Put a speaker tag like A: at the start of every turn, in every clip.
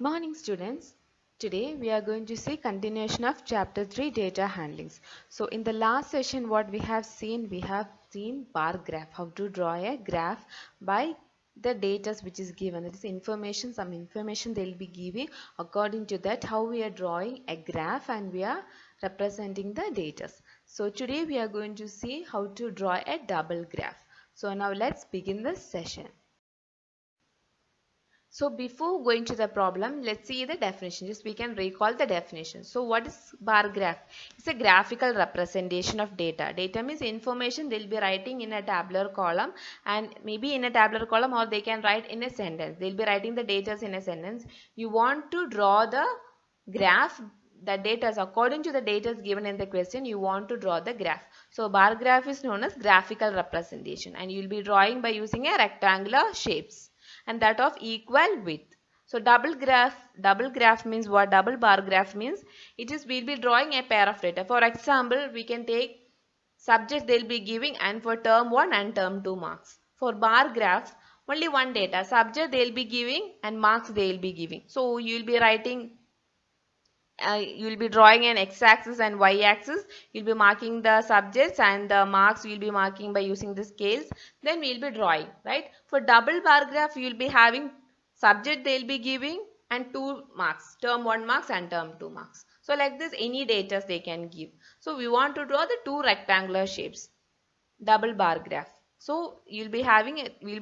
A: Morning students. Today we are going to see continuation of chapter 3 data handlings. So in the last session what we have seen bar graph, how to draw a graph by the data which is given. It is information, some information they will be giving. According to that how we are drawing a graph and we are representing the data. So today we are going to see how to draw a double graph. So now let's begin the session. So before going to the problem, let's see the definition. Just we can recall the definition. So what is bar graph? It's a graphical representation of data. Data means information they'll be writing in a tabular column, and maybe in a tabular column, or they can write in a sentence. They'll be writing the data in a sentence. You want to draw the graph, the data according to the data given in the question, you want to draw the graph. So bar graph is known as graphical representation, and you will be drawing by using a rectangular shapes and that of equal width. So double graph means what? Double bar graph means we'll be drawing a pair of data. For example, we can take subject they'll be giving, and for term 1 and term 2 marks. For bar graph, only one data, subject they'll be giving and marks they'll be giving. So you'll be writing you'll be drawing an x-axis and y-axis. You'll be marking the subjects, and the marks you'll be marking by using the scales. Then we'll be drawing, right? For double bar graph, you'll be having subject they'll be giving and 2 marks, term 1 marks and term 2 marks. So like this, any data they can give. So we want to draw the two rectangular shapes, double bar graph. So we'll be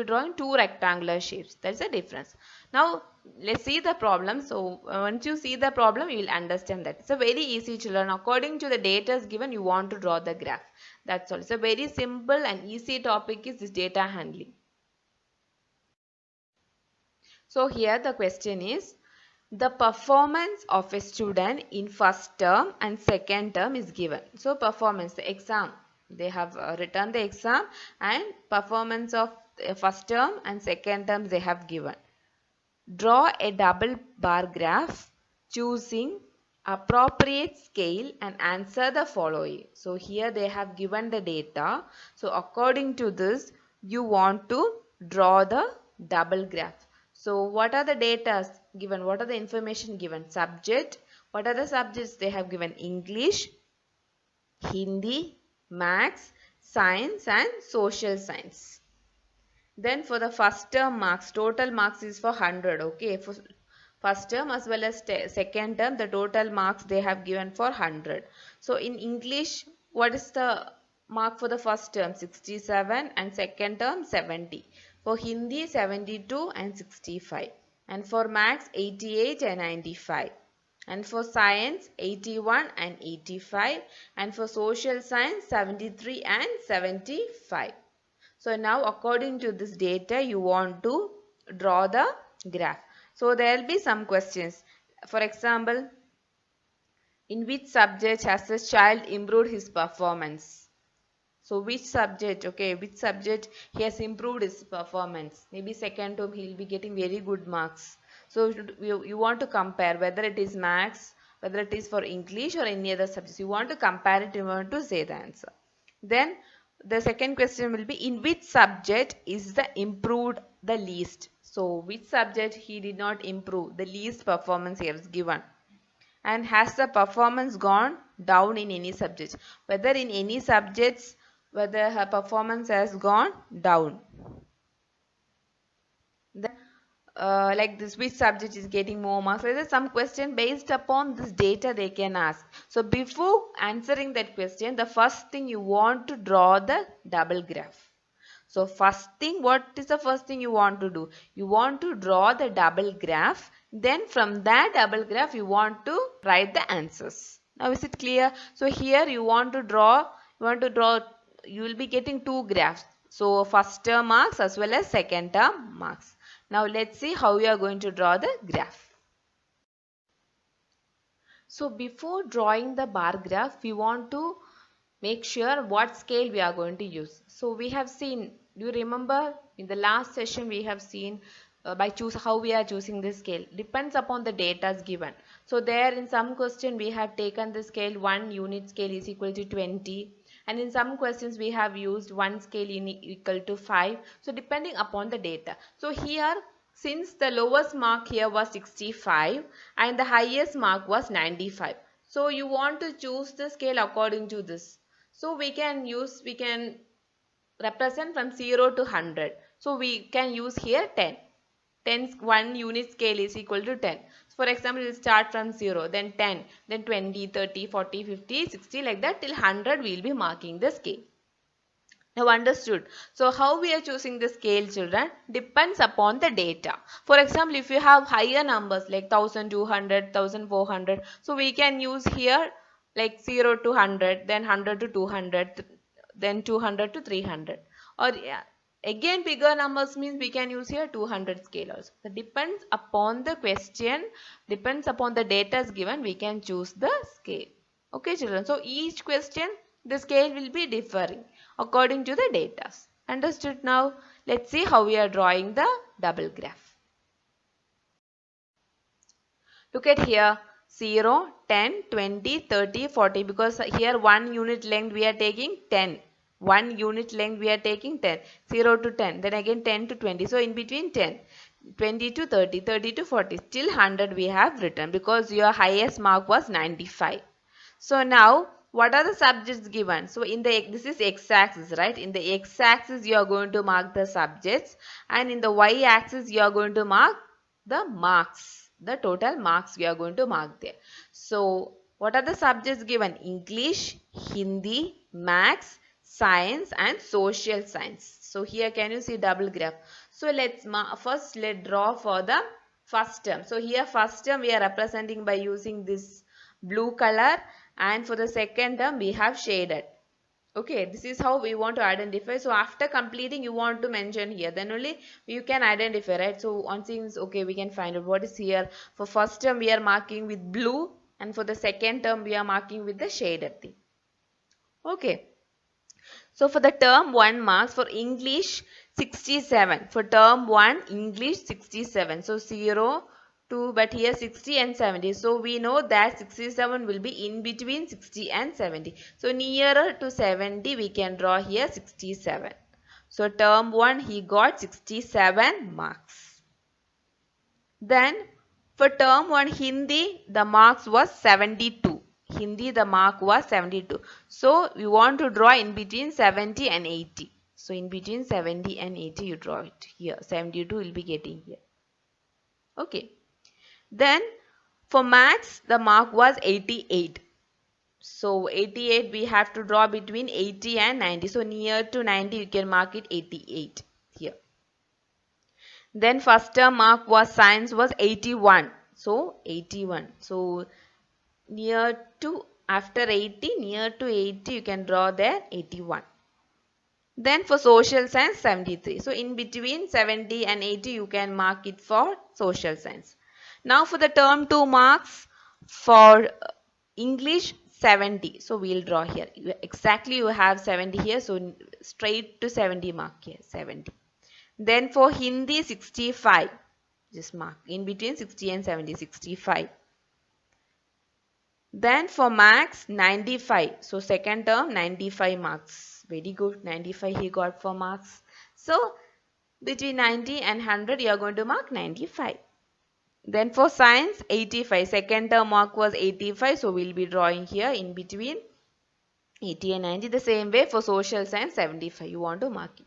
A: drawing two rectangular shapes. That's the difference. Now let's see the problem. So once you see the problem, you will understand that. It's a very easy to learn. According to the data given, you want to draw the graph. That's all. It's a very simple and easy topic is this data handling. So here the question is, the performance of a student in first term and second term is given. So performance, the exam, they have written the exam, and performance of first term and second term they have given. Draw a double bar graph choosing appropriate scale and answer the following. So here they have given the data. So according to this, you want to draw the double graph. So what are the data given? What are the information given? Subject. What are the subjects they have given? English, Hindi, Maths, Science and Social Science. Then for the first term marks, total marks is for 100. Okay, for first term as well as second term, the total marks they have given for 100. So in English, what is the mark for the first term? 67, and second term 70. For Hindi 72 and 65. And for Maths 88 and 95. And for Science 81 and 85. And for Social Science 73 and 75. So now according to this data, you want to draw the graph. So there will be some questions. For example, in which subject has the child improved his performance? So which subject, okay, which subject he has improved his performance? Maybe second term he will be getting very good marks. So you want to compare whether it is Maths, whether it is for English or any other subjects. You want to compare it, you want to say the answer. Then the second question will be, in which subject is the improved the least? So which subject he did not improve, the least performance he has given? And has the performance gone down in any subject? Whether in any subjects, whether her performance has gone down. Then like this, which subject is getting more marks? There is some question based upon this data they can ask. So before answering that question, the first thing you want to draw the double graph. So first thing, what is the first thing you want to do? You want to draw the double graph. Then from that double graph, you want to write the answers. Now is it clear? So here you want to draw, you will be getting two graphs. So first term marks as well as second term marks. Now let's see how we are going to draw the graph. So before drawing the bar graph, we want to make sure what scale we are going to use. So we have seen, do you remember in the last session we have seen how we are choosing this scale? Depends upon the data given. So there in some question we have taken the scale 1 unit scale is equal to 20. And in some questions we have used 1 scale equal to 5. So depending upon the data. So here since the lowest mark here was 65 and the highest mark was 95. So you want to choose the scale according to this. So we can represent from 0 to 100. So we can use here 10. 10 1 unit scale is equal to 10. So for example, we'll start from 0, then 10, then 20, 30, 40, 50, 60 like that till 100 we'll be marking the scale. Now understood. So how we are choosing the scale, children, depends upon the data. For example, if you have higher numbers like 1200, 1400, so we can use here like 0 to 100, then 100 to 200, then 200 to 300. Or yeah, again bigger numbers means we can use here 200 scale also. That depends upon the question, depends upon the data given, we can choose the scale. Okay children, so each question the scale will be differing according to the data. Understood now? Let's see how we are drawing the double graph. Look at here 0, 10, 20, 30, 40 because here 1 unit length we are taking 10. 1 unit length we are taking 10. 0 to 10, then again 10 to 20. So in between 10, 20 to 30, 30 to 40, still 100 we have written because your highest mark was 95. So now what are the subjects given? So in the this is x-axis, right? In the x-axis you are going to mark the subjects and in the y-axis you are going to mark the marks. The total marks we are going to mark there. So what are the subjects given? English, Hindi, Maths, Science and Social Science. So here can you see double graph? So let's draw for the first term. So here first term we are representing by using this blue color and for the second term we have shaded. Okay, this is how we want to identify. So after completing you want to mention here, then only you can identify, right? So on seeing okay, we can find out what is here. For first term we are marking with blue and for the second term we are marking with the shaded thing. Okay. So for the term 1 marks, for English 67. For term 1 English 67. So 0, 2 but here 60 and 70. So we know that 67 will be in between 60 and 70. So nearer to 70 we can draw here 67. So term 1 he got 67 marks. Then for term 1 Hindi the marks was 72. Hindi the mark was 72. So we want to draw in between 70 and 80. So in between 70 and 80 you draw it here. 72 will be getting here. Okay. Then for maths the mark was 88. So 88 we have to draw between 80 and 90. So near to 90 you can mark it 88 here. Then first term mark was science was 81. So 81. So near to after 80, near to 80 you can draw there 81. Then for social science 73. So in between 70 and 80 you can mark it for social science. Now for the term 2 marks for English 70. So we'll draw here. Exactly you have 70 here. So straight to 70 mark here 70. Then for Hindi 65. Just mark in between 60 and 70 65. Then for maths 95. So second term 95 marks. Very good. 95 he got for marks. So between 90 and 100 you are going to mark 95. Then for science 85. Second term mark was 85. So we'll be drawing here in between 80 and 90. The same way for social science 75. You want to mark it.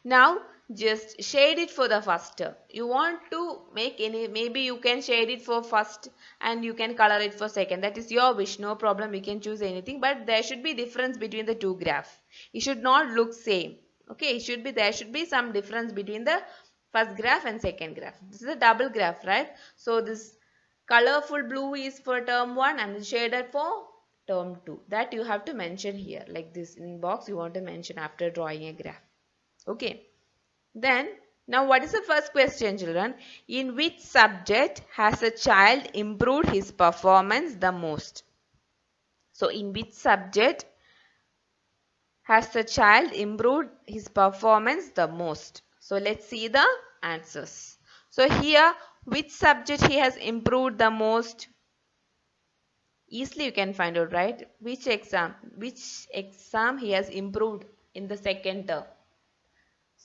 A: Now just shade it for the first term. You want to make any, maybe you can shade it for first and you can color it for second. That is your wish, no problem, you can choose anything, but there should be difference between the two graphs. It should not look same. Okay, there should be some difference between the first graph and second graph. This is a double graph, right? So this colorful blue is for term 1 and shaded for term 2. That you have to mention here, like this in box you want to mention after drawing a graph. Okay. Then, now what is the first question, children? In which subject has a child improved his performance the most? So, in which subject has the child improved his performance the most? So, let's see the answers. So, here, which subject he has improved the most? Easily you can find out, right? Which exam he has improved in the second term?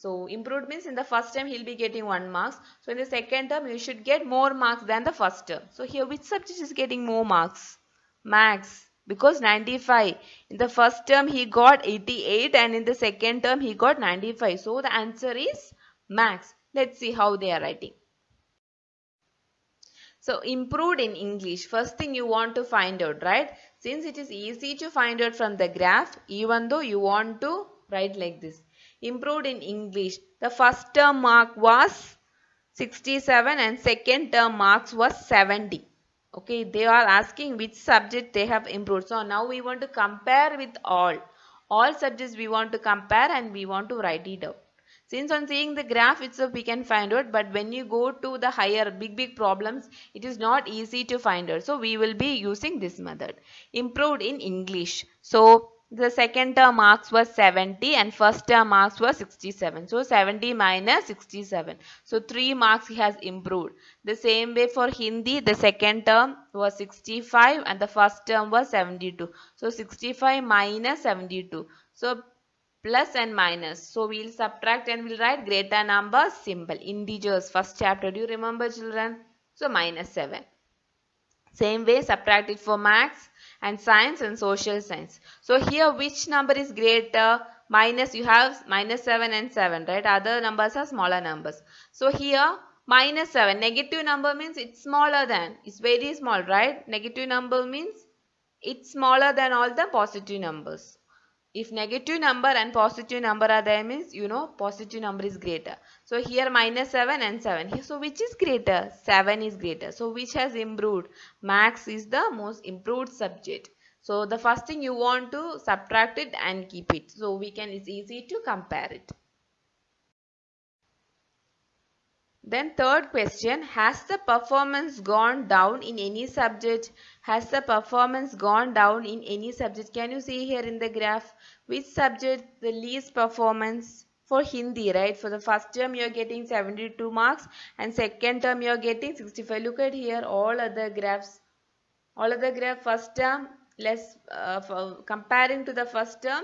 A: So improved means in the first term he'll be getting 1 marks. So in the second term you should get more marks than the first term. So here which subject is getting more marks? Maths, because 95. In the first term he got 88 and in the second term he got 95. So the answer is Maths. Let's see how they are writing. So improved in English, first thing you want to find out, right? Since it is easy to find out from the graph, even though you want to write like this. Improved in English, the first term mark was 67 and second term marks was 70. Okay, they are asking which subject they have improved. So now we want to compare with all. All subjects we want to compare and we want to write it out. Since on seeing the graph itself we can find out, but when you go to the higher big problems, it is not easy to find out. So we will be using this method. Improved in English. So the second term marks was 70 and first term marks was 67. So 70 minus 67. So 3 marks he has improved. The same way for Hindi, the second term was 65 and the first term was 72. So 65 minus 72. So plus and minus. So we'll subtract and we'll write greater number symbol. Integers, first chapter. Do you remember, children? So minus 7. Same way subtract it for maths and science and social science. So here which number is greater? Minus, you have minus 7 and 7, right? Other numbers are smaller numbers. So here minus 7. Negative number means it's smaller than. It's very small, right? Negative number means it's smaller than all the positive numbers. If negative number and positive number are there means positive number is greater. So here minus 7 and 7. So which is greater? 7 is greater. So which has improved? Maths is the most improved subject. So the first thing you want to subtract it and keep it. So it's easy to compare it. Then third question, has the performance gone down in any subject? Has the performance gone down in any subject? Can you see here in the graph which subject the least performance? For Hindi, right? For the first term you are getting 72 marks and second term you are getting 65. Look at here all other graphs. All other graph first term less comparing to the first term.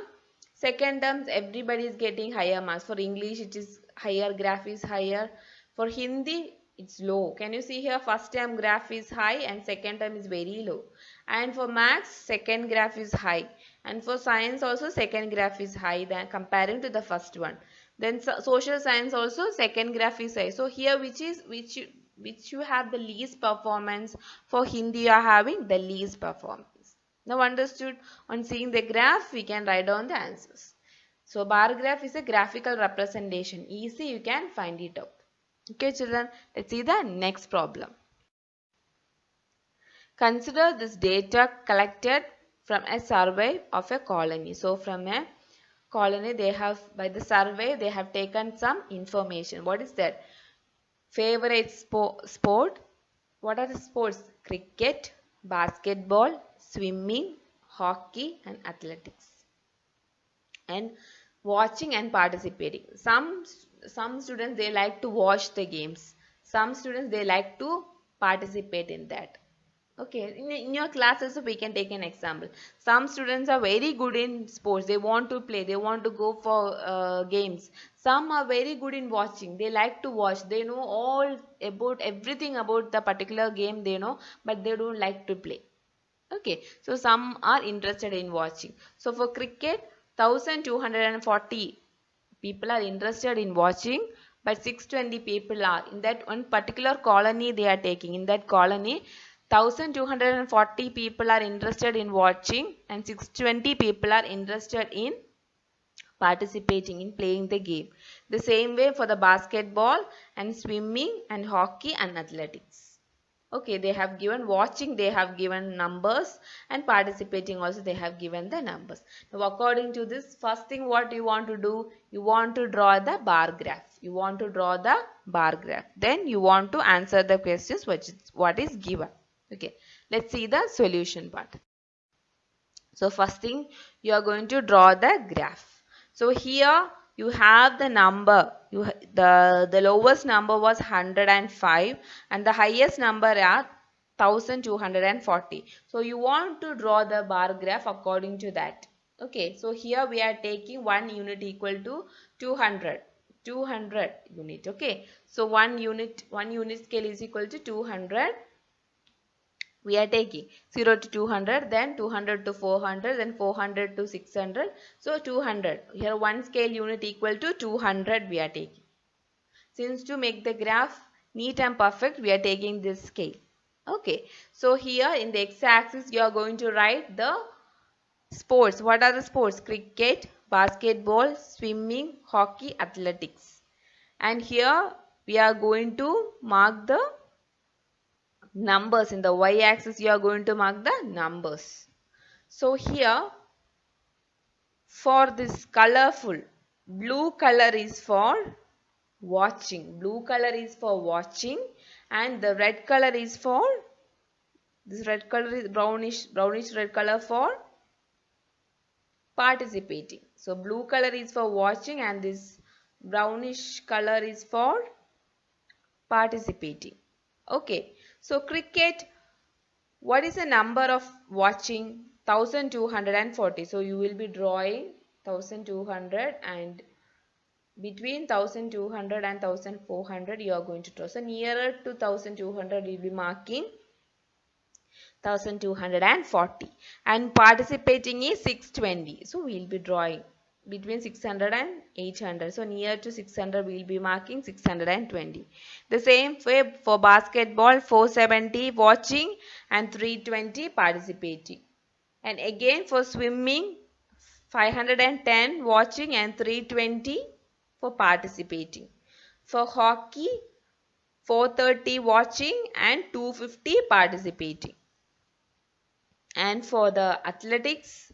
A: Second terms everybody is getting higher marks. For English it is higher, graph is higher. For Hindi, it's low. Can you see here? First term graph is high and second term is very low. And for maths, second graph is high. And for science also, second graph is high than comparing to the first one. Then social science also, second graph is high. So here which you have the least performance? For Hindi, you are having the least performance. Now understood? On seeing the graph, we can write down the answers. So bar graph is a graphical representation. Easy, you can find it out. Okay, children, let's see the next problem. Consider this data collected from a survey of a colony. So from a colony, by the survey, they have taken some information. What is that? Favorite sport. What are the sports? Cricket, basketball, swimming, hockey and athletics. And watching and participating. Some students, they like to watch the games. Some students, they like to participate in that. Okay, in your classes we can take an example. Some students are very good in sports. They want to play. They want to go for games. Some are very good in watching. They like to watch. They know all about everything about the particular game they know, but they don't like to play. Okay, so some are interested in watching. So for cricket, 1240 people are interested in watching, but 620 people are in that one particular colony they are taking. In that colony, 1240 people are interested in watching and 620 people are interested in participating in playing the game. The same way for the basketball and swimming and hockey and athletics. Okay, they have given watching, they have given numbers, and participating also they have given the numbers. Now according to this, first thing what you want to do, you want to draw the bar graph. You want to draw the bar graph. Then you want to answer the questions what is given. Okay, let's see the solution part. So first thing, you are going to draw the graph. So here you have the number. The lowest number was 105 and the highest number are 1240. So you want to draw the bar graph according to that. Okay, so here we are taking 1 unit equal to 200. 200 unit. Okay, so one unit scale is equal to 200. We are taking 0 to 200, then 200 to 400, then 400 to 600. So 200. Here one scale unit equal to 200 we are taking. Since to make the graph neat and perfect, we are taking this scale. Okay, so here in the x-axis you are going to write the sports. What are the sports? Cricket, basketball, swimming, hockey, athletics. And here we are going to mark the numbers. In the y-axis you are going to mark the numbers. So here for this colorful, blue color is for watching. Blue color is for watching, and the red color is for, this red color is brownish red color for participating. So blue color is for watching and this brownish color is for participating. Okay, so cricket, what is the number of watching? 1240. So you will be drawing 1200, and between 1200 and 1400 you are going to draw. So nearer to 1200 you will be marking 1240, and participating is 620. So we will be drawing between 600 and 800. So near to 600 we will be marking 620. The same way for basketball, 470 watching and 320 participating. And again for swimming, 510 watching and 320 for participating. For hockey, 430 watching and 250 participating. And for the athletics,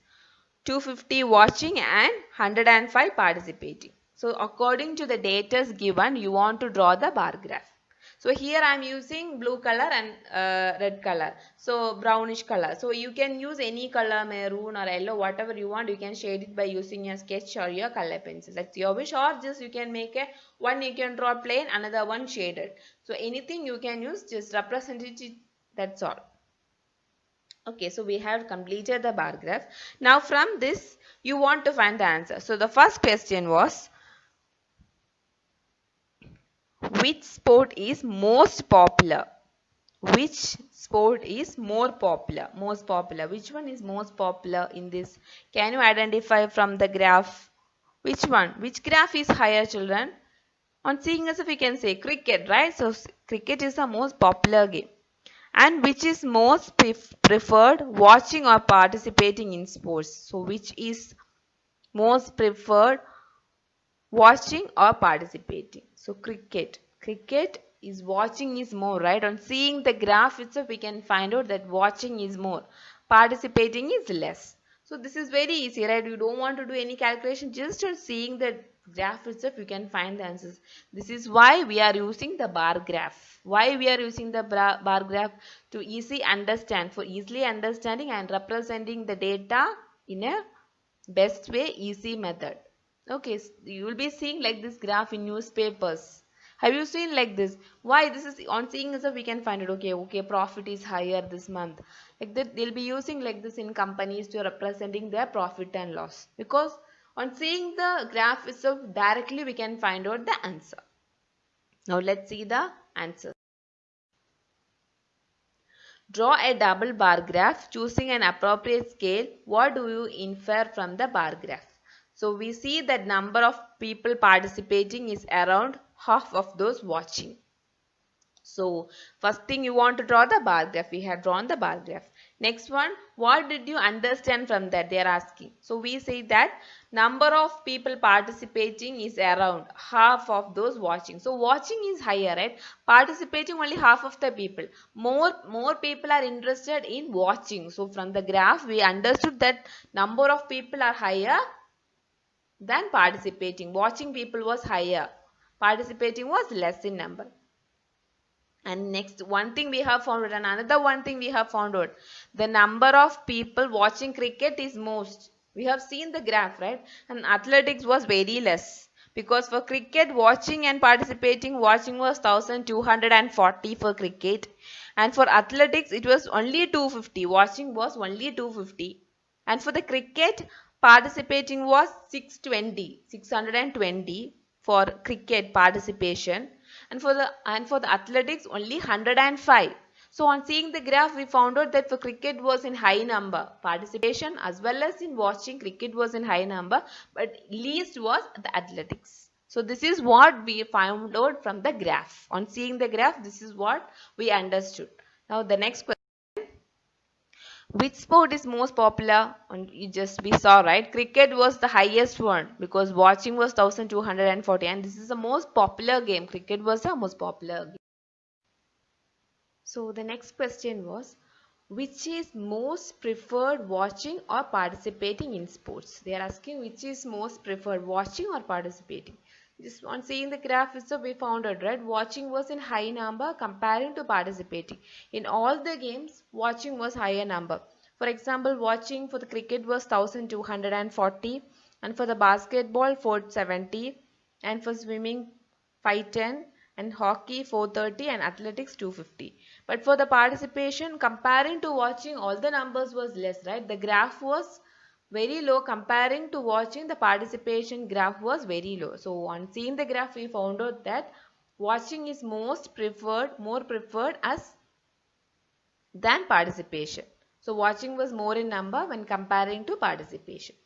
A: 250 watching and 105 participating. So according to the data given, you want to draw the bar graph. So here I am using blue color and red color, so brownish color. So you can use any color, maroon or yellow, whatever you want. You can shade it by using your sketch or your color pencil. That's your wish, or just you can make a one you can draw plain, another one shaded. So anything you can use, just represent it, that's all. Okay, so we have completed the bar graph. Now from this you want to find the answer. So the first question was, which sport is most popular? Which sport is more popular? Most popular. Which one is most popular in this? Can you identify from the graph? Which one? Which graph is higher, children? On seeing as if we can say cricket, right? So cricket is the most popular game. And which is most preferred, watching or participating in sports? So which is most preferred, watching or participating? So cricket. Cricket is watching is more, right? On seeing the graph itself, we can find out that watching is more, participating is less. So this is very easy, right? You don't want to do any calculation. Just on seeing the graph itself, you can find the answers. This is why we are using the bar graph. Why we are using the bar graph? To easily understand, for easily understanding and representing the data in a best way, easy method. Okay, you will be seeing like this graph in newspapers. Have you seen like this? Why this is on seeing this we can find it. Okay, profit is higher this month. Like that they'll be using like this in companies to representing their profit and loss. Because on seeing the graph itself directly we can find out the answer. Now let's see the answer. Draw a double bar graph choosing an appropriate scale. What do you infer from the bar graph? So we see that number of people participating is around half of those watching. So first thing you want to draw the bar graph. We have drawn the bar graph. Next one, what did you understand from that? They are asking. So we say that number of people participating is around half of those watching. So watching is higher, right? Participating only half of the people. More people are interested in watching. So from the graph we understood that number of people are higher than participating. Watching people was higher. Participating was less in number. And next one thing we have found out, and another one thing we have found out, the number of people watching cricket is most. We have seen the graph, right? And athletics was very less. Because for cricket, watching and participating, watching was 1240 for cricket. And for athletics, it was only 250. Watching was only 250. And for the cricket, participating was 620. for cricket participation, and for the athletics only 105. So on seeing the graph, we found out that for cricket was in high number participation, as well as in watching cricket was in high number, but least was the athletics. So this is what we found out from the graph. On seeing the graph, this is what we understood. Now the next question. Which sport is most popular? And you just we saw, right? Cricket was the highest one because watching was 1240, and this is the most popular game. Cricket was the most popular game. So the next question was, which is most preferred, watching or participating in sports? They are asking which is most preferred, watching or participating. Just on seeing the graph itself, we found out, right? Watching was in high number comparing to participating. In all the games, watching was higher number. For example, watching for the cricket was 1240, and for the basketball 470, and for swimming 510, and hockey 430, and athletics 250. But for the participation, comparing to watching, all the numbers was less, right? The graph was very low comparing to watching. The participation graph was very low. So on seeing the graph, we found out that watching is most preferred, more preferred as than participation. So watching was more in number when comparing to participation.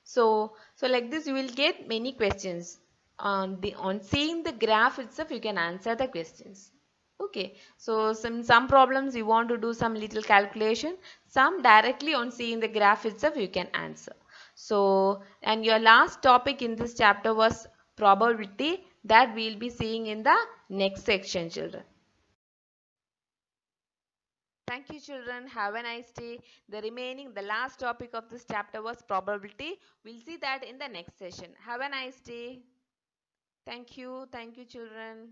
A: So like this, you will get many questions. On seeing the graph itself, you can answer the questions. Okay, so some problems you want to do some little calculation, some directly on seeing the graph itself you can answer. So, and your last topic in this chapter was probability, that we will be seeing in the next section, children. Thank you, children. Have a nice day. The last topic of this chapter was probability. We'll see that in the next session. Have a nice day. Thank you. Thank you, children.